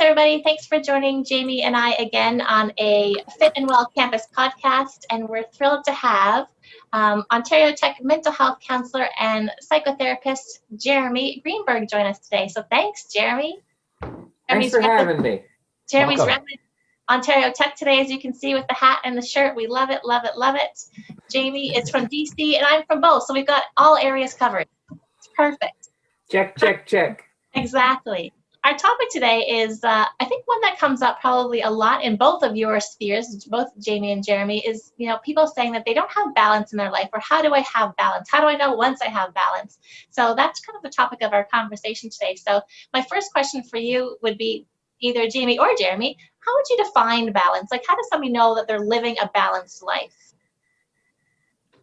everybody. Thanks for joining Jamie and I again on a Fit and Well Campus podcast. And we're thrilled to have Ontario Tech mental health counselor and psychotherapist Jeremy Greenberg join us today. So thanks, Jeremy. Thanks for having me. Jeremy's repping Ontario Tech today, as you can see with the hat and the shirt. We love it, love it, love it. Jamie is from DC and I'm from both. So we've got all areas covered. It's perfect. Check, check, check. Exactly. Our topic today is, I think one that comes up probably a lot in both of your spheres, both Jamie and Jeremy, is, people saying that they don't have balance in their life, or how do I have balance? How do I know once I have balance? So that's kind of the topic of our conversation today. So my first question for you would be, either Jamie or Jeremy, how would you define balance? Like, how does somebody know that they're living a balanced life?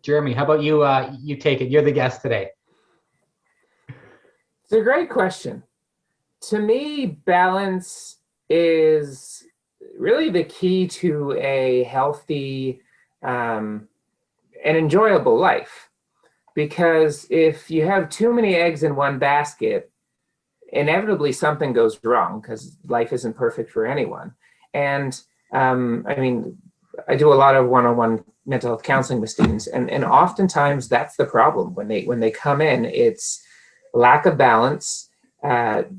Jeremy, how about you? You take it. You're the guest today. It's a great question. To me, balance is really the key to a healthy and enjoyable life. Because if you have too many eggs in one basket, inevitably something goes wrong, because life isn't perfect for anyone. And I do a lot of one-on-one mental health counseling with students, and oftentimes that's the problem. When they come in, it's lack of balance,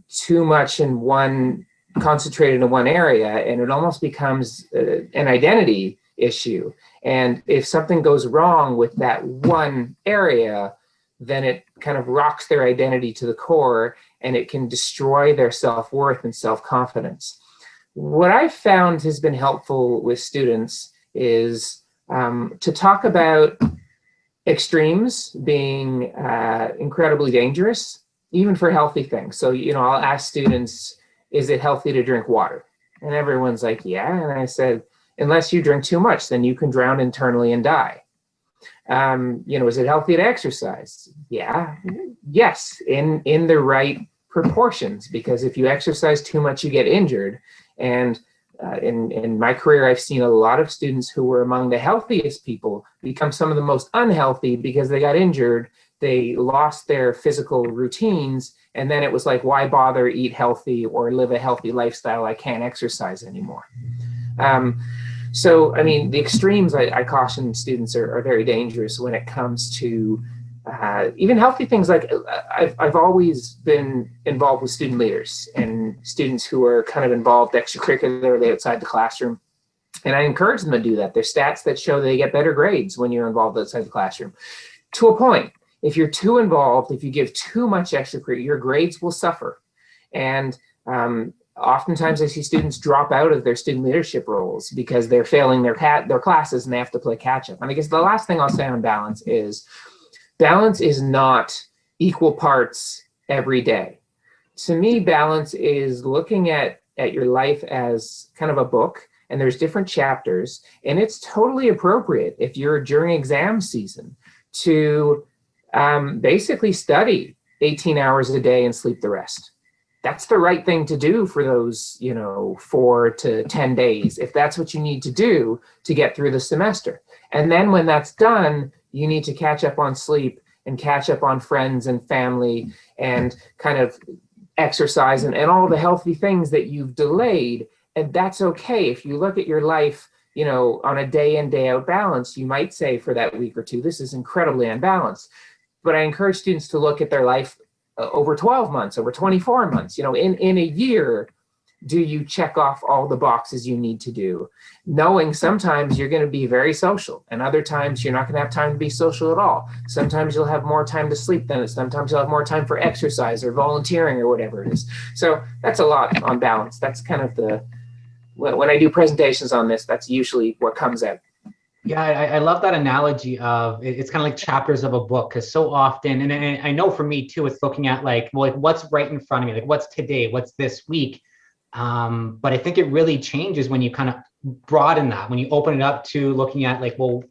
too much in one, concentrated in one area, and it almost becomes an identity issue. And if something goes wrong with that one area, then it kind of rocks their identity to the core, and it can destroy their self-worth and self-confidence. What I've found has been helpful with students is to talk about extremes being incredibly dangerous, even for healthy things. So, I'll ask students, is it healthy to drink water? And everyone's like, yeah. And I said, unless you drink too much, then you can drown internally and die. Is it healthy to exercise? Yeah. Yes, in the right proportions, because if you exercise too much, you get injured. And in my career, I've seen a lot of students who were among the healthiest people become some of the most unhealthy because they got injured. They lost their physical routines, and then it was like, why bother eat healthy or live a healthy lifestyle? I can't exercise anymore. So, the extremes, I caution students are very dangerous when it comes to even healthy things. Like I've always been involved with student leaders and students who are kind of involved extracurricularly outside the classroom. And I encourage them to do that. There's stats that show they get better grades when you're involved outside the classroom. To a point. If you're too involved, if you give too much extracurricular, your grades will suffer. And oftentimes I see students drop out of their student leadership roles because they're failing their classes and they have to play catch up. And I guess the last thing I'll say on balance is not equal parts every day. To me, balance is looking at your life as kind of a book, and there's different chapters, and it's totally appropriate if you're during exam season to basically study 18 hours a day and sleep the rest. That's the right thing to do for those, 4 to 10 days, if that's what you need to do to get through the semester. And then when that's done, you need to catch up on sleep and catch up on friends and family and kind of exercise and all the healthy things that you've delayed. And that's okay. If you look at your life, on a day in, day out balance, you might say for that week or two, this is incredibly unbalanced. But I encourage students to look at their life over 12 months, over 24 months. In a year, do you check off all the boxes you need to do? Knowing sometimes you're going to be very social, and other times you're not going to have time to be social at all. Sometimes you'll have more time to sleep than sometimes you'll have more time for exercise or volunteering or whatever it is. So that's a lot on balance. That's kind of when I do presentations on this, that's usually what comes out. Yeah, I love that analogy of it's kind of like chapters of a book, because so often, and I know for me too, it's looking at what's right in front of me, like what's today, what's this week. But I think it really changes when you kind of broaden that, when you open it up to looking at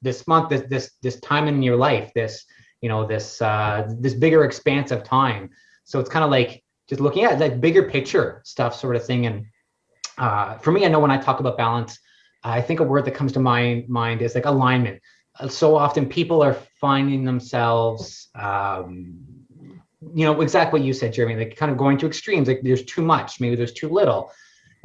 this month, this time in your life, this bigger expanse of time. So it's kind of like just looking at that bigger picture stuff sort of thing. And for me, I know when I talk about balance, I think a word that comes to my mind is like alignment. So often people are finding themselves, exactly what you said, Jeremy, like kind of going to extremes. Like there's too much, maybe there's too little.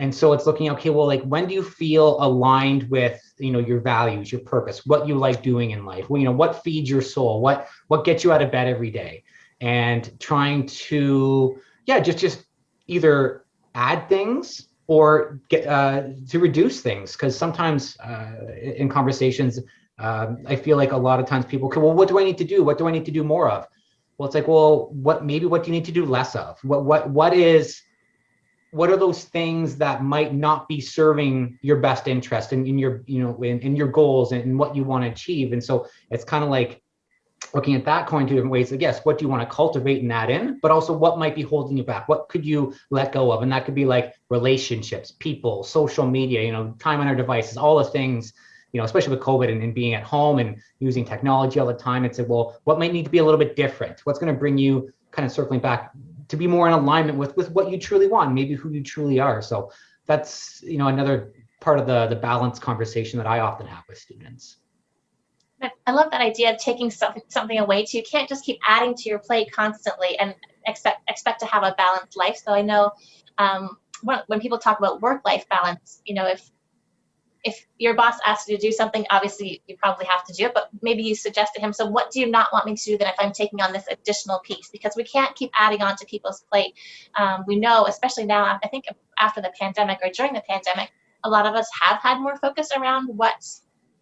And so it's looking, okay, well, like, when do you feel aligned with, your values, your purpose, what you like doing in life? Well, what feeds your soul? What gets you out of bed every day? And trying to, just either add things or get to reduce things. Because sometimes in conversations, I feel like a lot of times people go, well, what do I need to do? What do I need to do more of? Well, it's like, well, what do you need to do less of? What are those things that might not be serving your best interest in your, in your goals and what you want to achieve? And so it's kind of like looking at that coin two different ways. Like, yes, what do you want to cultivate and add in, but also what might be holding you back? What could you let go of? And that could be like relationships, people, social media, time on our devices, all the things, especially with COVID and being at home and using technology all the time. And say, well, what might need to be a little bit different? What's going to bring you kind of circling back to be more in alignment with what you truly want, maybe who you truly are. So that's, another part of the balance conversation that I often have with students. I love that idea of taking something away too. You can't just keep adding to your plate constantly and expect to have a balanced life. So I know when people talk about work-life balance, if your boss asks you to do something, obviously you probably have to do it, but maybe you suggest to him, so what do you not want me to do then if I'm taking on this additional piece? Because we can't keep adding on to people's plate. We know, especially now, I think after the pandemic or during the pandemic, a lot of us have had more focus around what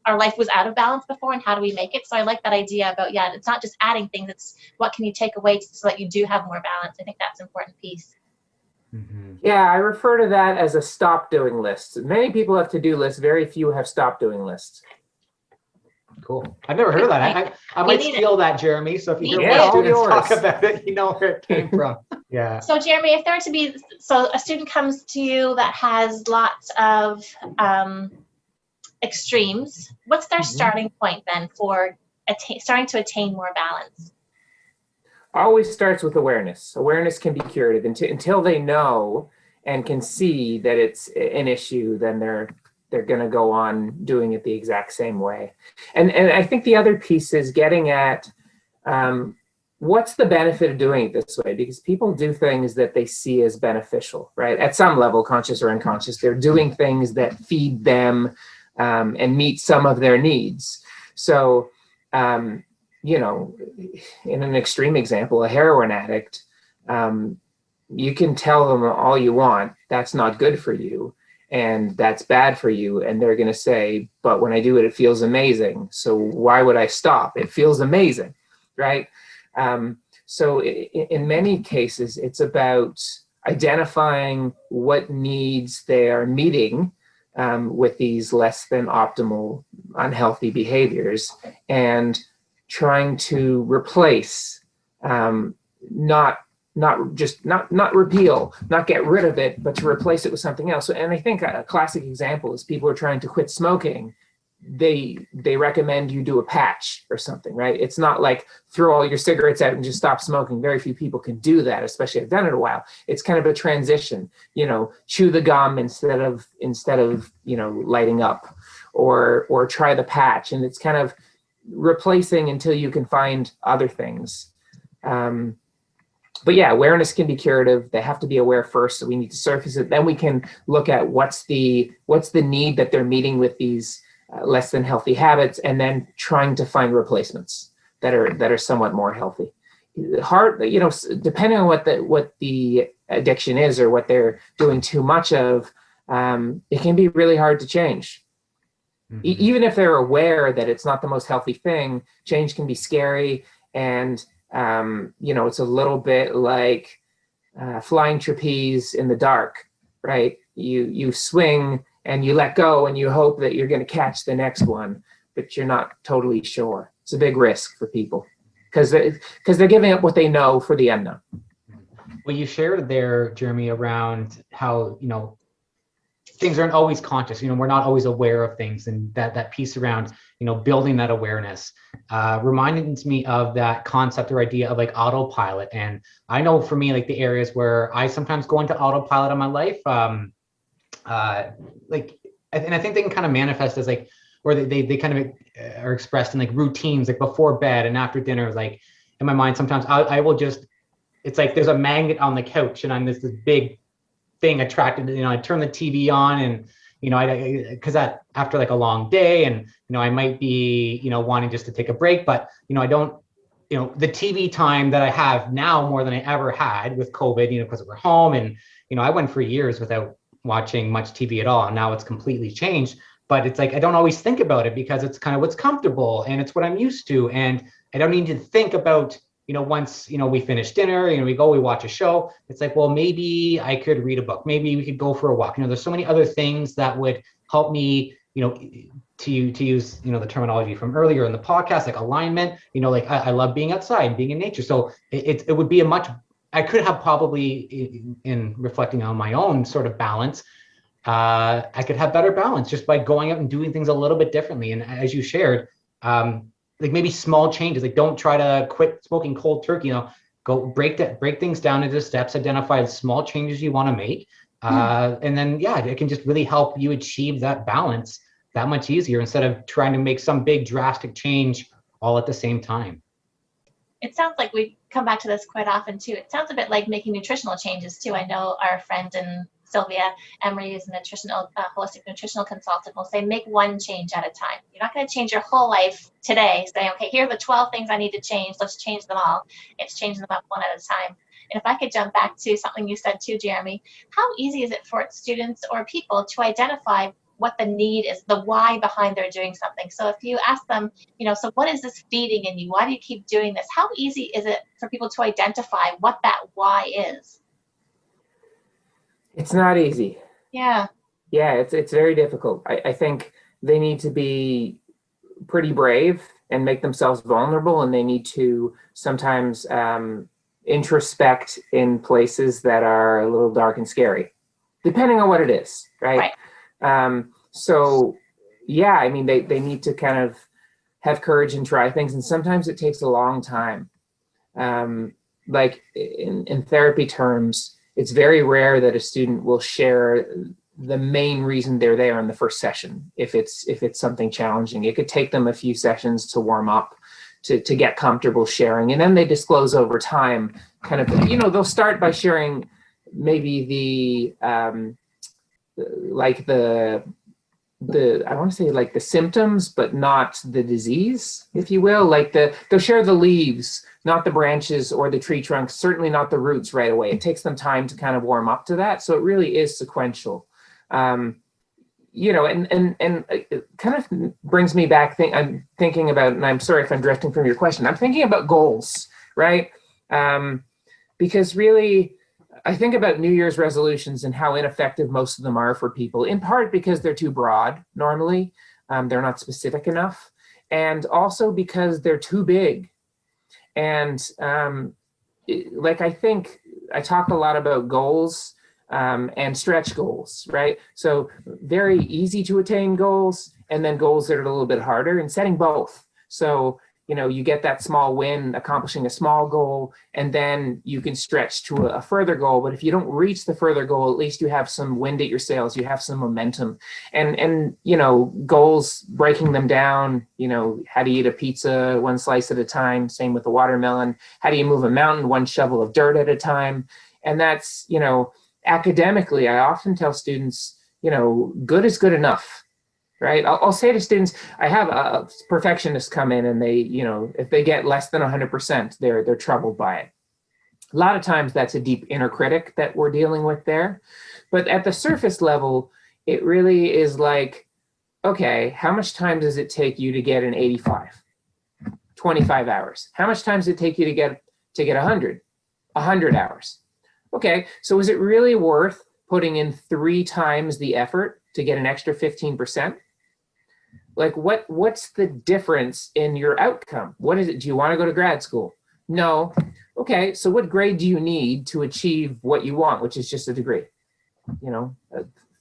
our life was out of balance before and how do we make it. So I like that idea about, it's not just adding things, it's what can you take away so that you do have more balance. I think that's an important piece. Mm-hmm. Yeah, I refer to that as a stop doing list. Many people have to-do lists. Very few have stop doing lists. Cool. I've never heard of that. I might steal that, Jeremy. So if you hear more students talk about it, you know where it came from. Yeah. So Jeremy, if there were to be, a student comes to you that has lots of extremes, what's their starting point then for starting to attain more balance? Always starts with awareness. Awareness can be curative until they know and can see that it's an issue. Then they're going to go on doing it the exact same way. And I think the other piece is getting at what's the benefit of doing it this way? Because people do things that they see as beneficial, right? At some level, conscious or unconscious, they're doing things that feed them and meet some of their needs. So, in an extreme example, a heroin addict, you can tell them all you want, that's not good for you and that's bad for you. And they're going to say, but when I do it, it feels amazing. So why would I stop? It feels amazing, right? So in many cases, it's about identifying what needs they are meeting with these less than optimal, unhealthy behaviors and trying to replace, not repeal, not get rid of it, but to replace it with something else. And I think a classic example is people are trying to quit smoking. They recommend you do a patch or something, right? It's not like throw all your cigarettes out and just stop smoking. Very few people can do that, especially I've done it a while. It's kind of a transition, chew the gum instead of lighting up, or try the patch. And it's kind of replacing until you can find other things. But yeah, awareness can be curative. They have to be aware first, so we need to surface it. Then we can look at what's the need that they're meeting with these less than healthy habits, and then trying to find replacements that are somewhat more healthy. Hard, depending on what the addiction is or what they're doing too much of, it can be really hard to change. Mm-hmm. Even if they're aware that it's not the most healthy thing, change can be scary. And, it's a little bit like flying trapeze in the dark, right? You swing and you let go and you hope that you're going to catch the next one, but you're not totally sure. It's a big risk for people because they're giving up what they know for the unknown. Well, you shared there, Jeremy, around how, things aren't always conscious. We're not always aware of things, and that piece around, building that awareness reminded me of that concept or idea of like autopilot. And I know for me, like the areas where I sometimes go into autopilot in my life, and I think they can kind of manifest as like, or they kind of are expressed in like routines, like before bed and after dinner. Like in my mind, sometimes I will just, it's like there's a magnet on the couch and I'm this big thing attracted, I turn the TV on and, because that after like a long day and, I might be, wanting just to take a break, but, I don't, the TV time that I have now more than I ever had with COVID, because we're home and, I went for years without watching much TV at all. And now it's completely changed, but it's like, I don't always think about it because it's kind of what's comfortable and it's what I'm used to. And I don't need to think about, once, we finish dinner, we watch a show. It's like, well, maybe I could read a book. Maybe we could go for a walk. There's so many other things that would help me, to use, the terminology from earlier in the podcast, like alignment, like I love being outside, being in nature. So it would be I could have probably in reflecting on my own sort of balance, I could have better balance just by going out and doing things a little bit differently. And as you shared, like maybe small changes, like don't try to quit smoking cold turkey, go break things down into steps, identify the small changes you want to make. And then, it can just really help you achieve that balance that much easier instead of trying to make some big drastic change all at the same time. It sounds like we come back to this quite often too. It sounds a bit like making nutritional changes too. I know our friend and Sylvia Emery is a holistic nutritional consultant, will say, make one change at a time. You're not going to change your whole life today, saying, okay, here are the 12 things I need to change. Let's change them all. It's changing them up one at a time. And if I could jump back to something you said too, Jeremy, how easy is it for students or people to identify what the need is, the why behind they're doing something? So if you ask them, so what is this feeding in you? Why do you keep doing this? How easy is it for people to identify what that why is? It's not easy. Yeah. Yeah, it's very difficult. I think they need to be pretty brave and make themselves vulnerable, and they need to sometimes introspect in places that are a little dark and scary, depending on what it is, right? So yeah, I mean, they need to kind of have courage and try things, and sometimes it takes a long time. Like in therapy terms, it's very rare that a student will share the main reason they're there in the first session. If it's something challenging, it could take them a few sessions to warm up, to get comfortable sharing. And then they disclose over time, kind of, they'll start by sharing maybe the I want to say like the symptoms, but not the disease, if you will. Like they'll share the leaves, not the branches or the tree trunks, certainly not the roots right away. It takes them time to kind of warm up to that. So it really is sequential. And it kind of brings me back, I'm thinking about, and I'm sorry if I'm drifting from your question, I'm thinking about goals, right? Because really, I think about New Year's resolutions and how ineffective most of them are for people, in part because they're too broad normally. They're not specific enough. And also because they're too big. And I think I talk a lot about goals and stretch goals, right? So very easy to attain goals, and then goals that are a little bit harder, and setting both. So you get that small win, accomplishing a small goal, and then you can stretch to a further goal. But if you don't reach the further goal, at least you have some wind at your sails, you have some momentum. And goals, breaking them down, how do you eat a pizza one slice at a time? Same with the watermelon. How do you move a mountain one shovel of dirt at a time? And that's, academically, I often tell students, good is good enough. Right. I'll say to students, I have perfectionists come in and they, if they get less than 100%, they're troubled by it. A lot of times that's a deep inner critic that we're dealing with there. But at the surface level, it really is like, okay, how much time does it take you to get an 85? 25 hours. How much time does it take you to get 100? 100 hours. Okay, so is it really worth putting in 3 times the effort to get an extra 15%? Like what's the difference in your outcome? What is it? Do you want to go to grad school? No. Okay, so what grade do you need to achieve what you want, which is just a degree?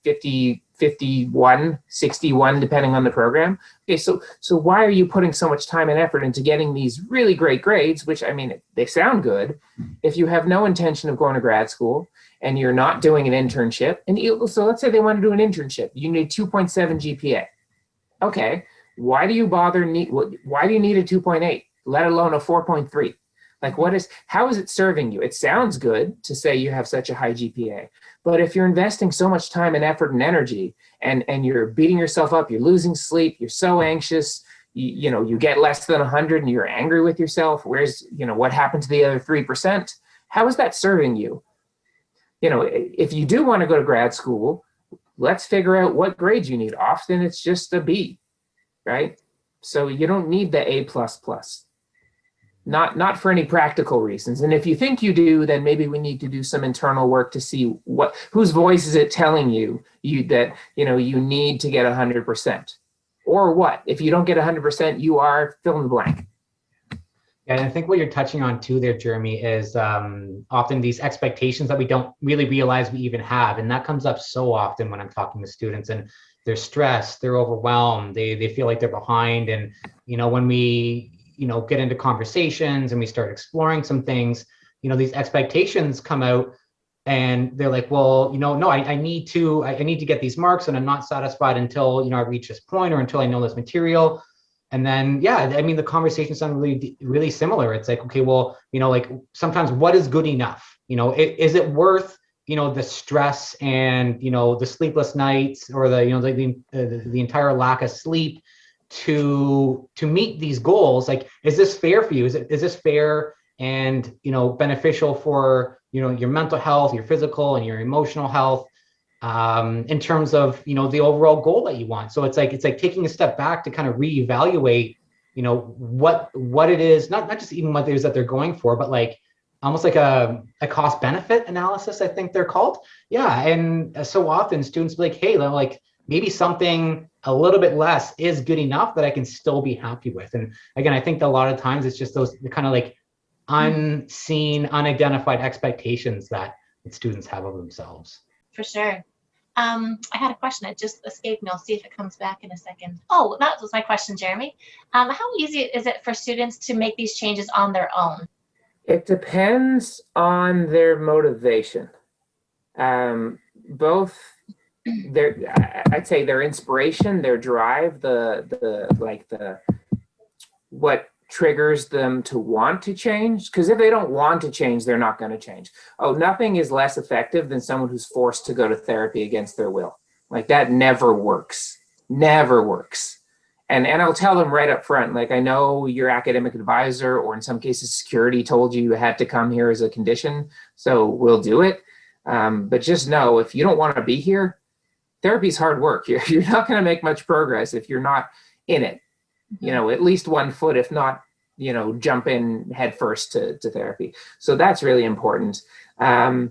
50, 51, 61, depending on the program. Okay, so why are you putting so much time and effort into getting these really great grades, which, I mean, they sound good, if you have no intention of going to grad school and you're not doing an internship? And so let's say they want to do an internship. You need 2.7 GPA. Okay, why do you need a 2.8, let alone a 4.3? Like, how is it serving you? It sounds good to say you have such a high GPA, but if you're investing so much time and effort and energy, and you're beating yourself up, you're losing sleep, you're so anxious, you get less than 100 and you're angry with yourself, what happened to the other 3%? How is that serving you? If you do want to go to grad school, let's figure out what grades you need. Often it's just a B, right? So you don't need the A++. Not for any practical reasons. And if you think you do, then maybe we need to do some internal work to see whose voice is it telling you that you need to get 100%, or what? If you don't get 100%, you are fill in the blank. Yeah, and I think what you're touching on too there, Jeremy, is often these expectations that we don't really realize we even have, and that comes up so often when I'm talking to students, and they're stressed, they're overwhelmed, they feel like they're behind, and when we get into conversations and we start exploring some things, these expectations come out and they're like, well, no, I need to get these marks, and I'm not satisfied until, I reach this point, or until I know this material. And then, the conversations sound really, really similar. It's like, okay, well, like sometimes what is good enough? Is it worth, the stress and, the sleepless nights, or the entire lack of sleep to meet these goals? Like, is this fair for you? Is this fair and beneficial for your mental health, your physical and your emotional health, in terms of the overall goal that you want? So it's like taking a step back to kind of reevaluate what it is, not just even what it is that they're going for, but like almost like a cost benefit analysis, I think they're called. And so often students be like, hey, like maybe something a little bit less is good enough that I can still be happy with. And again, I think that a lot of times it's just those kind of like unseen, unidentified expectations that students have of themselves. For sure. I had a question. It just escaped me. I'll see if it comes back in a second. Oh, that was my question, Jeremy. How easy is it for students to make these changes on their own? It depends on their motivation. Both I'd say their inspiration, their drive, what triggers them to want to change. Because if they don't want to change, they're not going to change. Oh, nothing is less effective than someone who's forced to go to therapy against their will. Like, that never works. Never works. And I'll tell them right up front, like, I know your academic advisor, or in some cases security, told you had to come here as a condition, so we'll do it. But just know, if you don't want to be here, therapy's hard work. You're not going to make much progress if you're not in it. At least 1 foot, if not, jump in head first to therapy. So that's really important. I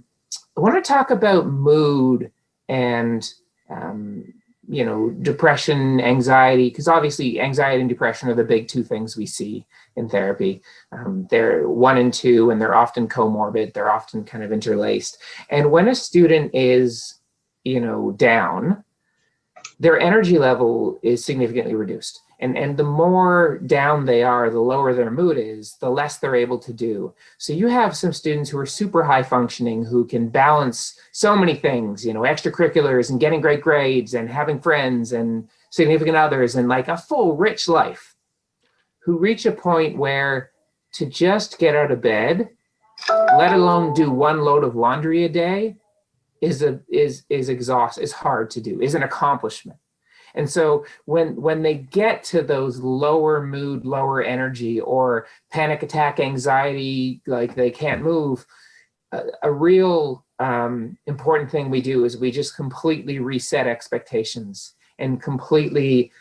want to talk about mood and, depression, anxiety, because obviously anxiety and depression are the big two things we see in therapy. They're 1 and 2, and they're often comorbid. They're often kind of interlaced. And when a student is, down, their energy level is significantly reduced. And the more down they are, the lower their mood is, the less they're able to do. So you have some students who are super high functioning, who can balance so many things, extracurriculars and getting great grades and having friends and significant others and like a full, rich life, who reach a point where to just get out of bed, let alone do 1 load of laundry a day, is hard to do, is an accomplishment. And so when they get to those lower mood, lower energy, or panic attack, anxiety, like they can't move, a real important thing we do is we just completely reset expectations and completely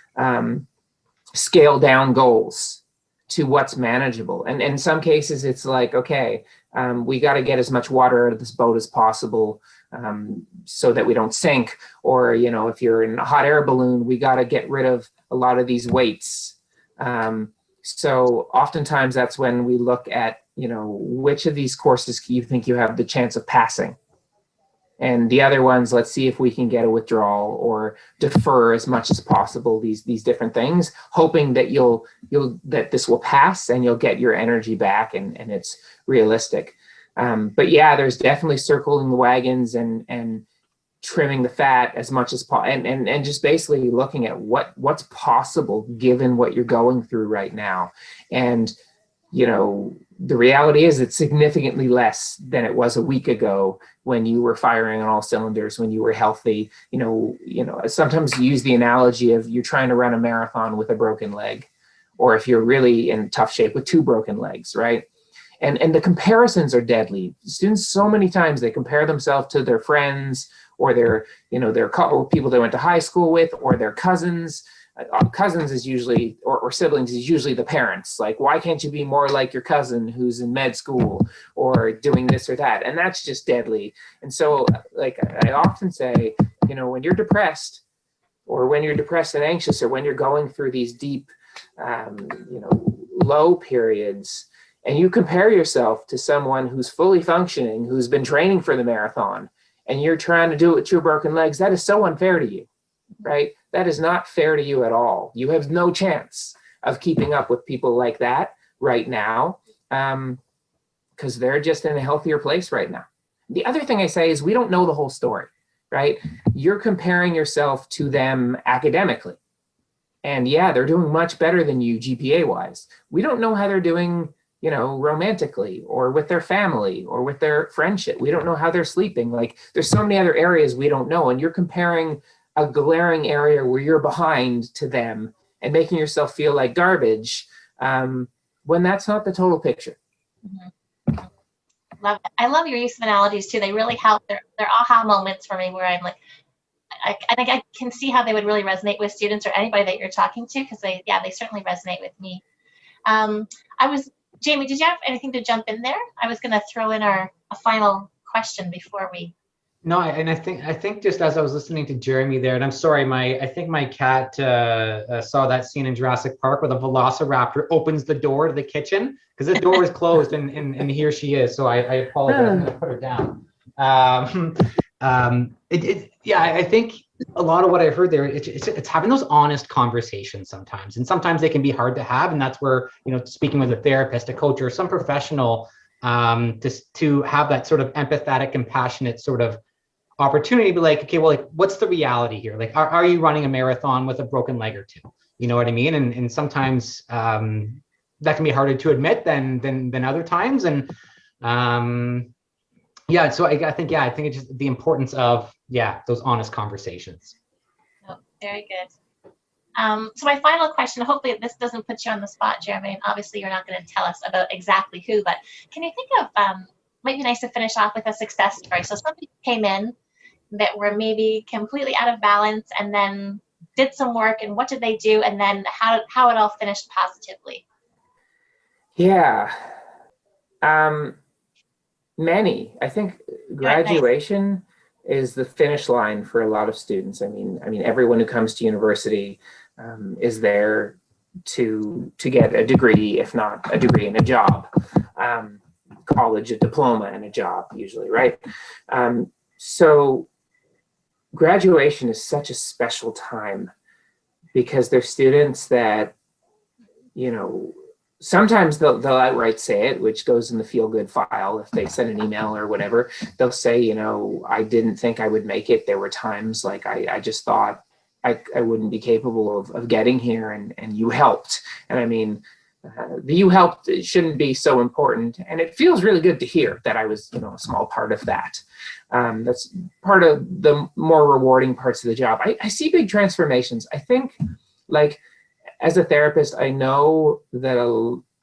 scale down goals to what's manageable. And in some cases, it's like, okay, we got to get as much water out of this boat as possible, so that we don't sink. Or, if you're in a hot air balloon, we got to get rid of a lot of these weights. So oftentimes that's when we look at, which of these courses you think you have the chance of passing. And the other ones, let's see if we can get a withdrawal or defer as much as possible these different things, hoping that that this will pass and you'll get your energy back and it's realistic. But yeah, there's definitely circling the wagons and trimming the fat as much as possible, and just basically looking at what's possible given what you're going through right now. And the reality is it's significantly less than it was a week ago when you were firing on all cylinders, when you were healthy. Sometimes you use the analogy of you're trying to run a marathon with a broken leg, or if you're really in tough shape with 2 broken legs, right? And the comparisons are deadly. Students, so many times they compare themselves to their friends or their people they went to high school with, or their cousins. Cousins is usually, or siblings is usually the parents. Like, why can't you be more like your cousin who's in med school or doing this or that? And that's just deadly. And so, like, I often say, when you're depressed, or when you're depressed and anxious, or when you're going through these deep, low periods, and you compare yourself to someone who's fully functioning, who's been training for the marathon, and you're trying to do it with 2 broken legs, that is so unfair to you, right? That is not fair to you at all. You have no chance of keeping up with people like that right now, because they're just in a healthier place right now. The other thing I say is we don't know the whole story, right? You're comparing yourself to them academically. And yeah, they're doing much better than you GPA-wise. We don't know how they're doing, romantically, or with their family, or with their friendship. We don't know how they're sleeping. Like, there's so many other areas we don't know. And you're comparing a glaring area where you're behind to them and making yourself feel like garbage, when that's not the total picture. Mm-hmm. I love your use of analogies too. They really help. They're aha moments for me where I'm like, I think I can see how they would really resonate with students or anybody that you're talking to, because they certainly resonate with me. Jamie, did you have anything to jump in there? I was going to throw in a final question before we. No, and I think just as I was listening to Jeremy there, and I'm sorry, I think my cat saw that scene in Jurassic Park where the Velociraptor opens the door to the kitchen, because the door is closed and here she is. So I apologize. I'm going to put her down. I think a lot of what I heard there, it's having those honest conversations sometimes, and sometimes they can be hard to have, and that's where, speaking with a therapist, a coach, or some professional, just to have that sort of empathetic, compassionate sort of opportunity to be like, okay, well, like, what's the reality here? Like, are you running a marathon with a broken leg or 2? You know what I mean? And sometimes that can be harder to admit than other times. And so I think it's just the importance of those honest conversations. Oh, very good. So my final question, hopefully this doesn't put you on the spot, Jeremy, and obviously you're not going to tell us about exactly who, but can you think of, might be nice to finish off with a success story. So somebody came in that were maybe completely out of balance and then did some work, and what did they do, and then how it all finished positively? Yeah. Many. I think graduation is the finish line for a lot of students. I mean, everyone who comes to university is there to get a degree, if not a degree and a job. College, a diploma and a job, usually, right? So graduation is such a special time, because they're students that, sometimes they'll outright say it, which goes in the feel-good file. If they send an email or whatever, they'll say, I didn't think I would make it. There were times like I just thought I wouldn't be capable of getting here, and you helped. And I mean, the you helped shouldn't be so important. And it feels really good to hear that I was, a small part of that. That's part of the more rewarding parts of the job. I see big transformations. I think, like, as a therapist, I know that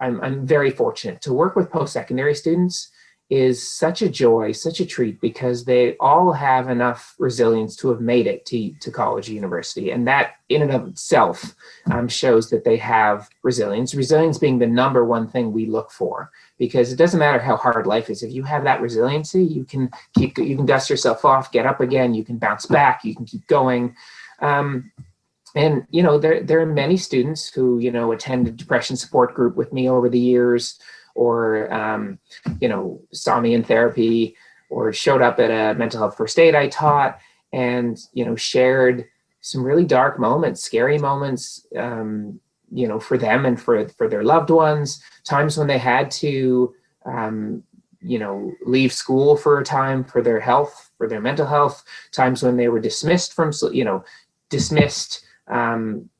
I'm very fortunate to work with post-secondary students is such a joy, such a treat, because they all have enough resilience to have made it to college or university. And that in and of itself shows that they have resilience. Resilience being the number one thing we look for, because it doesn't matter how hard life is. If you have that resiliency, you can dust yourself off, get up again, you can bounce back, you can keep going. And, there are many students who, attend a depression support group with me over the years, or, saw me in therapy, or showed up at a mental health first aid I taught, and, shared some really dark moments, scary moments, for them and for their loved ones, times when they had to, leave school for a time for their health, for their mental health, times when they were dismissed from, dismissed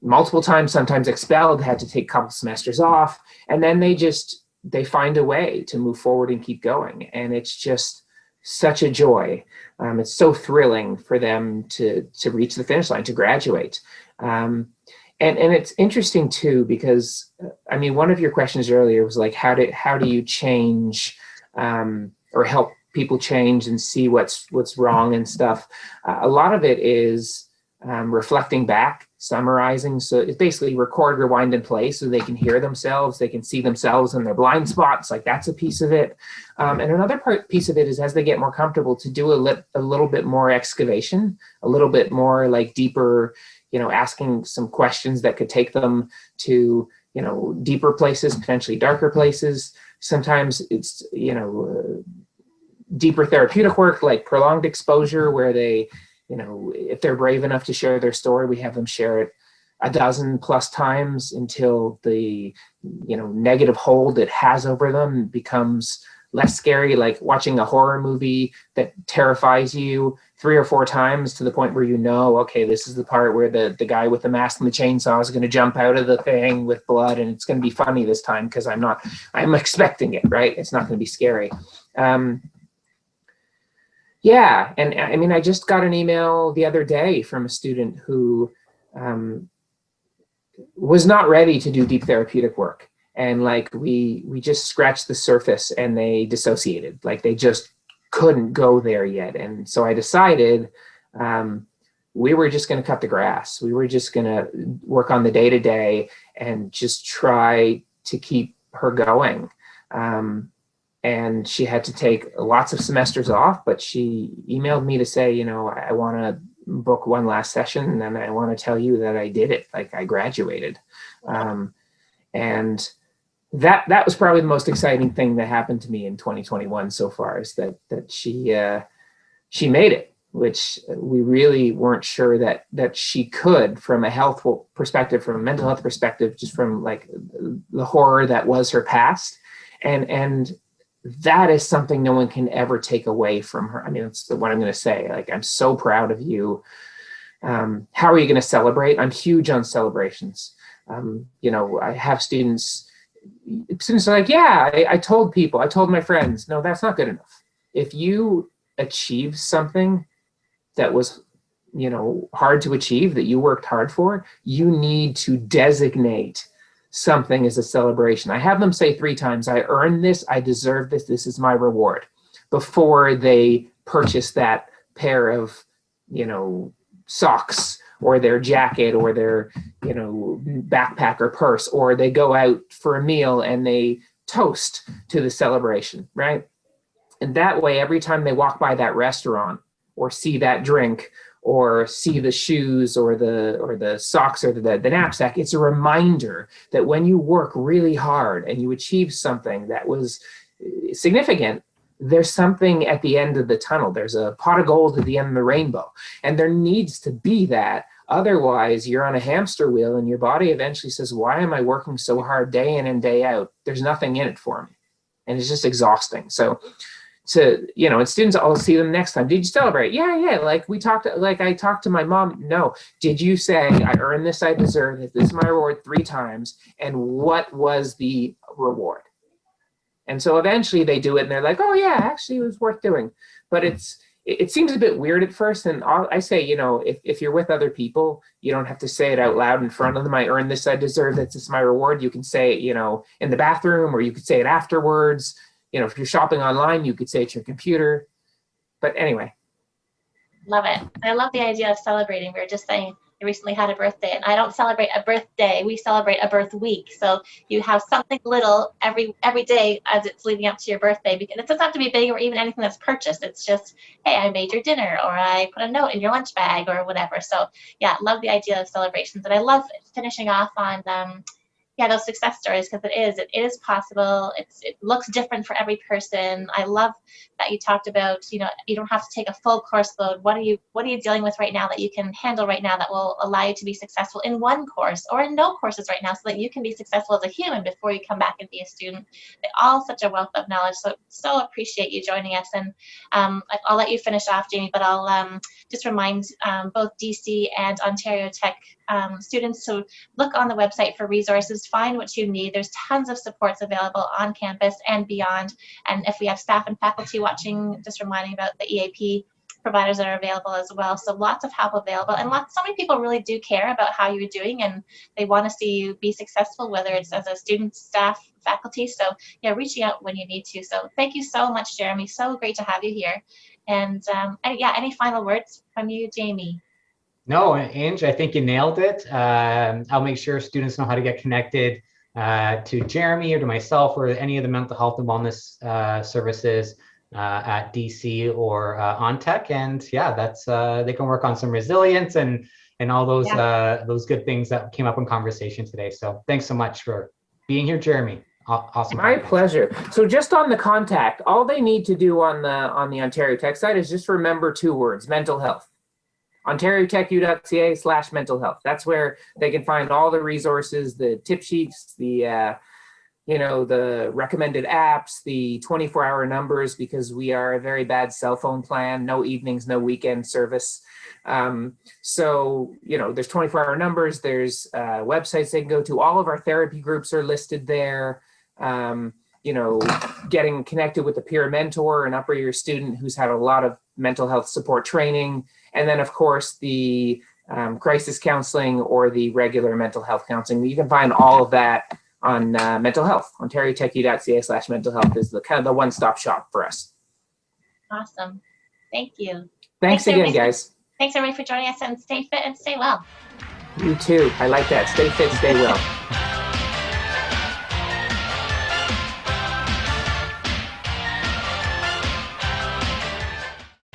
multiple times, sometimes expelled, had to take a couple semesters off. And then they just, they find a way to move forward and keep going. And it's just such a joy. It's so thrilling for them to reach the finish line, to graduate. And it's interesting too, because I mean, one of your questions earlier was like, how do you change or help people change and see what's wrong and stuff? A lot of it is reflecting back, summarizing. So it's basically record, rewind, and play, so they can hear themselves, they can see themselves in their blind spots. Like, that's a piece of it. And another piece of it is, as they get more comfortable, to do a little bit more excavation, a little bit more like deeper, asking some questions that could take them to, deeper places, potentially darker places. Sometimes it's, deeper therapeutic work, like prolonged exposure, where they, if they're brave enough to share their story, we have them share it 12+ times until the, negative hold it has over them becomes less scary, like watching a horror movie that terrifies you 3 or 4 times to the point where okay, this is the part where the guy with the mask and the chainsaw is going to jump out of the thing with blood, and it's going to be funny this time because I'm expecting it, right? It's not going to be scary. Yeah, and I mean, I just got an email the other day from a student who was not ready to do deep therapeutic work. And like, we just scratched the surface and they dissociated. Like, they just couldn't go there yet. And so I decided we were just going to cut the grass. We were just going to work on the day-to-day and just try to keep her going. And she had to take lots of semesters off, but she emailed me to say, I want to book one last session, and then I want to tell you that I did it. Like, I graduated. And that was probably the most exciting thing that happened to me in 2021 so far, is that she made it, which we really weren't sure that she could, from a health perspective, from a mental health perspective, just from like the horror that was her past. And that is something no one can ever take away from her. I mean, that's what I'm going to say. Like, I'm so proud of you. How are you going to celebrate? I'm huge on celebrations. I have students are like, yeah, I told my friends. No, that's not good enough. If you achieve something that was, hard to achieve, that you worked hard for, you need to designate something as a celebration. I have them say 3 times, I earned this, I deserve this, this is my reward, before they purchase that pair of, socks, or their jacket, or their, backpack or purse, or they go out for a meal and they toast to the celebration, right? And that way, every time they walk by that restaurant or see that drink or see the shoes or the socks or the knapsack, it's a reminder that when you work really hard and you achieve something that was significant, there's something at the end of the tunnel. There's a pot of gold at the end of the rainbow. And there needs to be that. Otherwise, you're on a hamster wheel and your body eventually says, why am I working so hard day in and day out? There's nothing in it for me. And it's just exhausting. So and students, I'll see them next time. Did you celebrate? Yeah. Like, I talked to my mom. No. Did you say, I earned this, I deserve it, this is my reward 3 times? And what was the reward? And so eventually they do it and they're like, oh yeah, actually it was worth doing. But it seems a bit weird at first. And I say, if you're with other people, you don't have to say it out loud in front of them. I earned this, I deserve it, this is my reward. You can say it, in the bathroom, or you could say it afterwards. If you're shopping online, you could say it's your computer. But anyway. Love it. I love the idea of celebrating. We were just saying, I recently had a birthday, and I don't celebrate a birthday. We celebrate a birth week. So you have something little every day as it's leading up to your birthday. Because it doesn't have to be big or even anything that's purchased. It's just, hey, I made your dinner, or I put a note in your lunch bag, or whatever. So yeah, love the idea of celebrations. And I love finishing off on those success stories, because it is possible. It looks different for every person. I love that you talked about, you don't have to take a full course load. What are you dealing with right now that you can handle right now that will allow you to be successful in one course or in no courses right now, so that you can be successful as a human before you come back and be a student? They're all such a wealth of knowledge. So appreciate you joining us. And I'll let you finish off, Jamie, but I'll just remind both DC and Ontario Tech students to look on the website for resources, find what you need. There's tons of supports available on campus and beyond. And if we have staff and faculty watching, just reminding about the EAP providers that are available as well. So lots of help available, and so many people really do care about how you're doing, and they want to see you be successful, whether it's as a student, staff, faculty. So yeah, reaching out when you need to. So thank you so much, Jeremy. So great to have you here. And yeah, any final words from you, Jamie? No, Ange, I think you nailed it. I'll make sure students know how to get connected to Jeremy or to myself or any of the mental health and wellness services at DC or on Tech. And yeah, that's they can work on some resilience and all those good things that came up in conversation today. So thanks so much for being here, Jeremy. Awesome. My pleasure. So just on the contact, all they need to do on the Ontario Tech site is just remember 2 words: mental health. OntarioTechU.ca/mental health. That's where they can find all the resources, the tip sheets, the the recommended apps, the 24-hour numbers, because we are a very bad cell phone plan, no evenings, no weekend service. So, there's 24-hour numbers, there's websites they can go to. All of our therapy groups are listed there. Getting connected with a peer mentor, an upper year student who's had a lot of mental health support training. And then, of course, the crisis counseling or the regular mental health counseling. You can find all of that on mental health. OntarioTechU.ca/mental health is the kind of the one-stop shop for us. Awesome. Thank you. Thanks again, guys. Thanks, everybody, for joining us, and stay fit and stay well. You too. I like that. Stay fit, stay well.